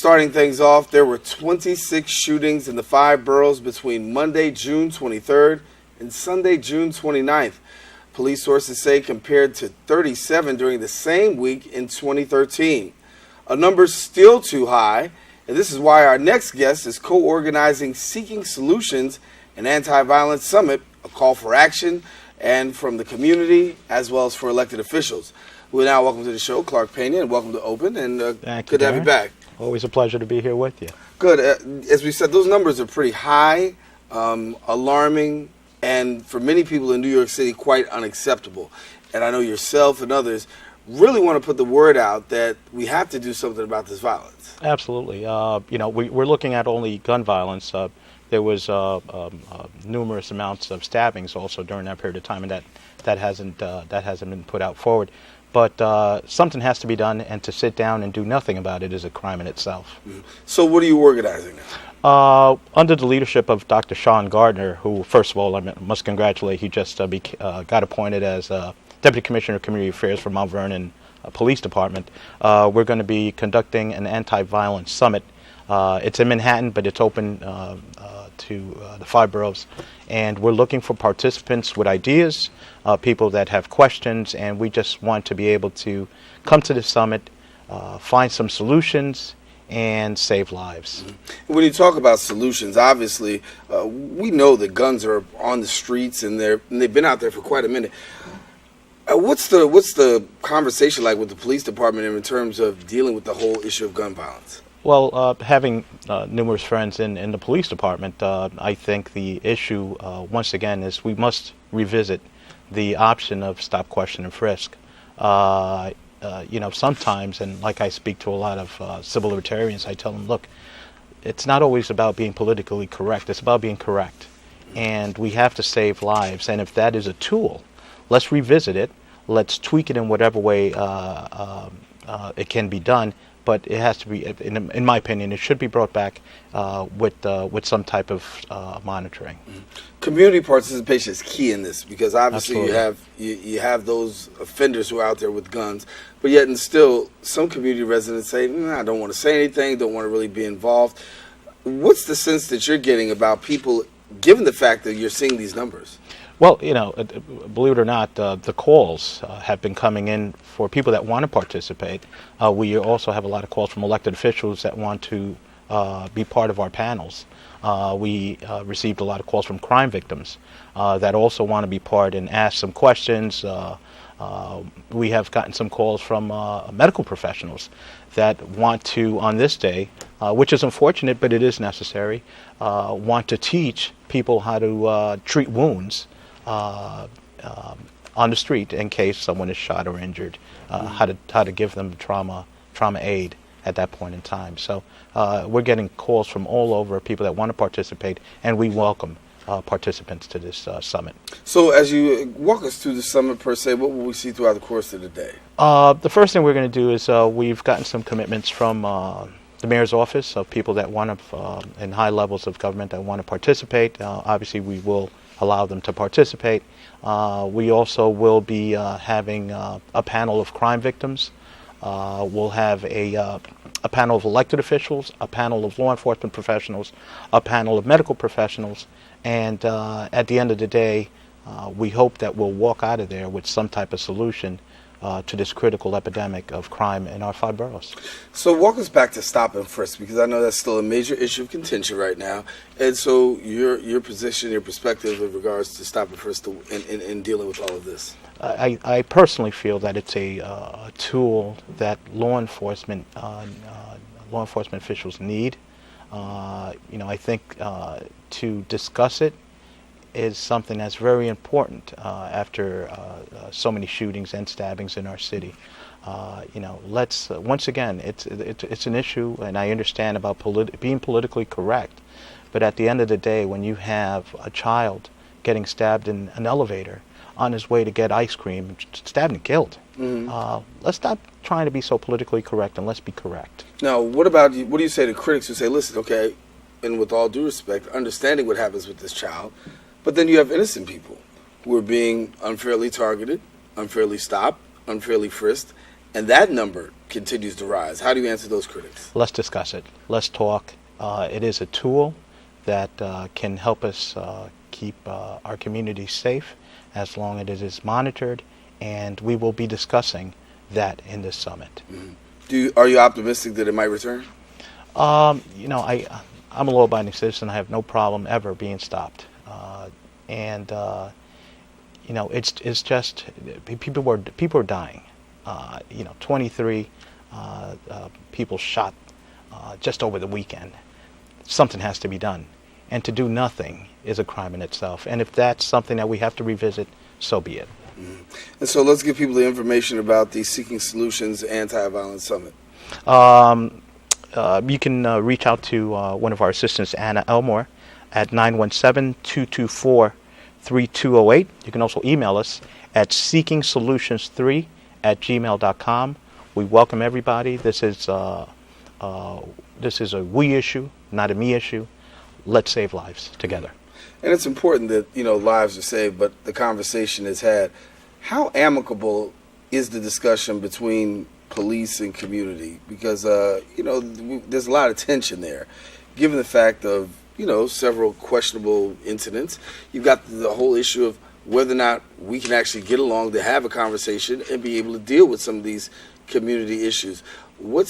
starting things off, there were 26 shootings in the 5 boroughs between Monday, June 23rd and Sunday, June 29th. Police sources say compared to 37 during the same week in 2013. A number still too high, and this is why our next guest is co-organizing Seeking Solutions, an anti-violence summit, a call for action, and from the community as well as for elected officials. We'll now welcome to the show Clark Pena, and welcome to Open, and good to have you back. Always a pleasure to be here with you. Good. As we said, those numbers are pretty high, alarming, and for many people in New York City, quite unacceptable. And I know yourself and others really want to put the word out that we have to do something about this violence. Absolutely. We're looking at only gun violence. There was numerous amounts of stabbings also during that period of time, and that hasn't been put out forward. But something has to be done, and to sit down and do nothing about it is a crime in itself. Mm-hmm. So what are you organizing now? Under the leadership of Dr. Sean Gardner, who, first of all, I must congratulate, he just got appointed as Deputy Commissioner of Community Affairs for Mount Vernon Police Department. We're going to be conducting an anti-violence summit. It's in Manhattan, but it's open to the 5 boroughs. And we're looking for participants with ideas, people that have questions, and we just want to be able to come to the summit, find some solutions, and save lives. When you talk about solutions, obviously, we know that guns are on the streets, and they've been out there for quite a minute. What's the conversation like with the police department in terms of dealing with the whole issue of gun violence? Well, having numerous friends in the police department, I think the issue, once again, is we must revisit the option of stop, question, and frisk. Sometimes, and like I speak to a lot of civil libertarians, I tell them, look, it's not always about being politically correct. It's about being correct. And we have to save lives. And if that is a tool, let's revisit it. Let's tweak it in whatever way it can be done. But it has to be, in my opinion, it should be brought back with some type of monitoring. Mm-hmm. Community participation is key in this, because obviously Absolutely. you have those offenders who are out there with guns, but yet and still some community residents say, I don't want to say anything, don't want to really be involved. What's the sense that you're getting about people, given the fact that you're seeing these numbers? Well, believe it or not, the calls have been coming in for people that want to participate. We also have a lot of calls from elected officials that want to be part of our panels. We received a lot of calls from crime victims that also want to be part and ask some questions. We have gotten some calls from medical professionals that want to, on this day, which is unfortunate, but it is necessary, want to teach people how to treat wounds on the street in case someone is shot or injured, how to give them trauma aid at that point in time. So we're getting calls from all over, people that want to participate, and we welcome participants to this summit. So as you walk us through the summit per se, what will we see throughout the course of the day? The first thing we're going to do is we've gotten some commitments from the mayor's office of people that want to, in high levels of government, that want to participate. Obviously, we will allow them to participate. We also will be having a panel of crime victims. We'll have a panel of elected officials, a panel of law enforcement professionals, a panel of medical professionals, and at the end of the day, we hope that we'll walk out of there with some type of solution to this critical epidemic of crime in our 5 boroughs. So walk us back to stop and frisk, because I know that's still a major issue of contention right now. And so your position, your perspective in regards to stop and frisk in dealing with all of this. I personally feel that it's a tool that law enforcement officials need. I think to discuss it is something that's very important after so many shootings and stabbings in our city. Let's once again, it's an issue, and I understand about being politically correct, but at the end of the day, when you have a child getting stabbed in an elevator on his way to get ice cream, stabbed and killed, let's stop trying to be so politically correct, and let's be correct. Now, what do you say to critics who say, listen, okay, and with all due respect, understanding what happens with this child, but then you have innocent people who are being unfairly targeted, unfairly stopped, unfairly frisked, and that number continues to rise. How do you answer those critics? Let's discuss it. Let's talk. It is a tool that can help us keep our community safe as long as it is monitored, and we will be discussing that in this summit. Are you optimistic that it might return? I'm a law-abiding citizen. I have no problem ever being stopped, it's just people are dying. 23 people shot just over the weekend. Something has to be done, and to do nothing is a crime in itself. And if that's something that we have to revisit, so be it. And so let's give people the information about the Seeking Solutions Anti-Violence Summit. You can reach out to one of our assistants, Anna Elmore, at 917-224-3208. You can also email us at seekingsolutions3@gmail.com. We welcome everybody. This is a we issue, not a me issue. Let's save lives together. And it's important that, lives are saved, but the conversation is had. How amicable is the discussion between police and community? Because, there's a lot of tension there. Given the fact of, several questionable incidents, you've got the whole issue of whether or not we can actually get along to have a conversation and be able to deal with some of these community issues. I'll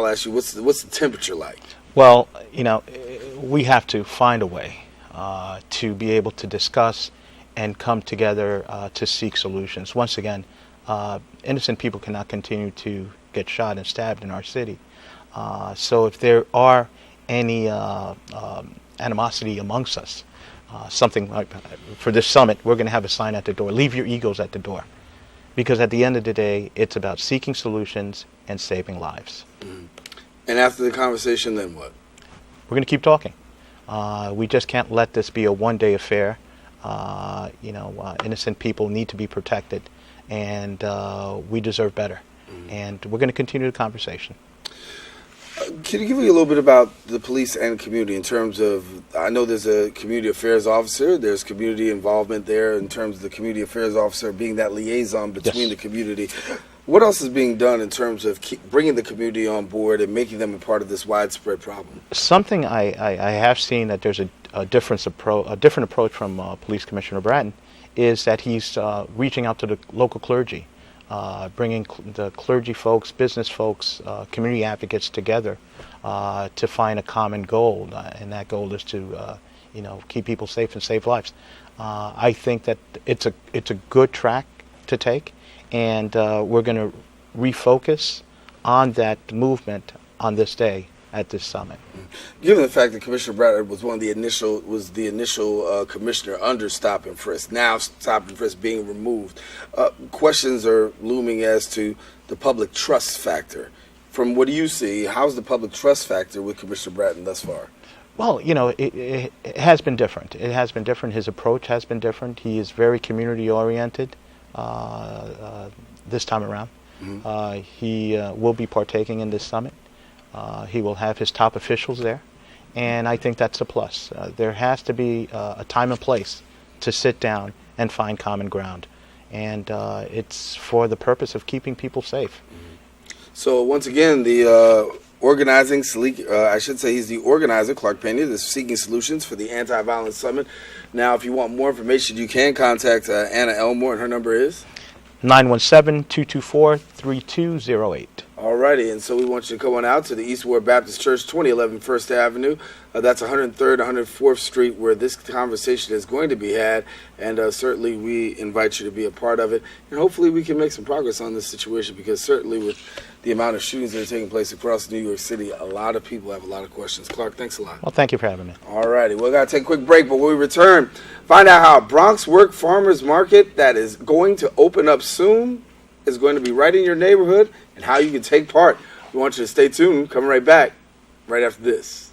ask you, what's the temperature like? Well, we have to find a way to be able to discuss and come together to seek solutions. Once again, innocent people cannot continue to get shot and stabbed in our city. So if there are any animosity amongst us, something like for this summit, we're going to have a sign at the door, leave your egos at the door. Because at the end of the day, it's about seeking solutions and saving lives. And after the conversation, then what? We're going to keep talking. We just can't let this be a one-day affair. Innocent people need to be protected, and we deserve better. And we're going to continue the conversation. Can you give me a little bit about the police and community in terms of, I know there's a community affairs officer, there's community involvement there in terms of the community affairs officer being that liaison between the community. What else is being done in terms of bringing the community on board and making them a part of this widespread problem? Something I have seen that there's a different approach from Police Commissioner Bratton is that he's reaching out to the local clergy, bringing the clergy folks, business folks, community advocates together to find a common goal, and that goal is to keep people safe and save lives. I think that it's a good track to take. And we're going to refocus on that movement on this day at this summit. Given the fact that Commissioner Bratton was the initial commissioner under stop and frisk, now stop and frisk being removed, questions are looming as to the public trust factor. From what do you see, how's the public trust factor with Commissioner Bratton thus far? Well, it has been different. It has been different. His approach has been different. He is very community oriented. This time around. He will be partaking in this summit. He will have his top officials there, and I think that's a plus. There has to be a time and place to sit down and find common ground, and it's for the purpose of keeping people safe. So once again, the he's the organizer, Clark Pena, the Seeking Solutions for the Anti-Violence Summit. Now, if you want more information, you can contact Anna Elmore, and her number is? 917-224-3208. All righty, and so we want you to come on out to the Eastward Baptist Church, 2011 First Avenue. That's 103rd, 104th Street, where this conversation is going to be had, and certainly we invite you to be a part of it. And hopefully we can make some progress on this situation, because certainly with the amount of shootings that are taking place across New York City, a lot of people have a lot of questions. Clark, thanks a lot. Well, thank you for having me. All righty, we're going to take a quick break, but when we return, find out how Bronx Work Farmers Market that is going to open up soon is going to be right in your neighborhood, and how you can take part. We want you to stay tuned. Coming right back right after this.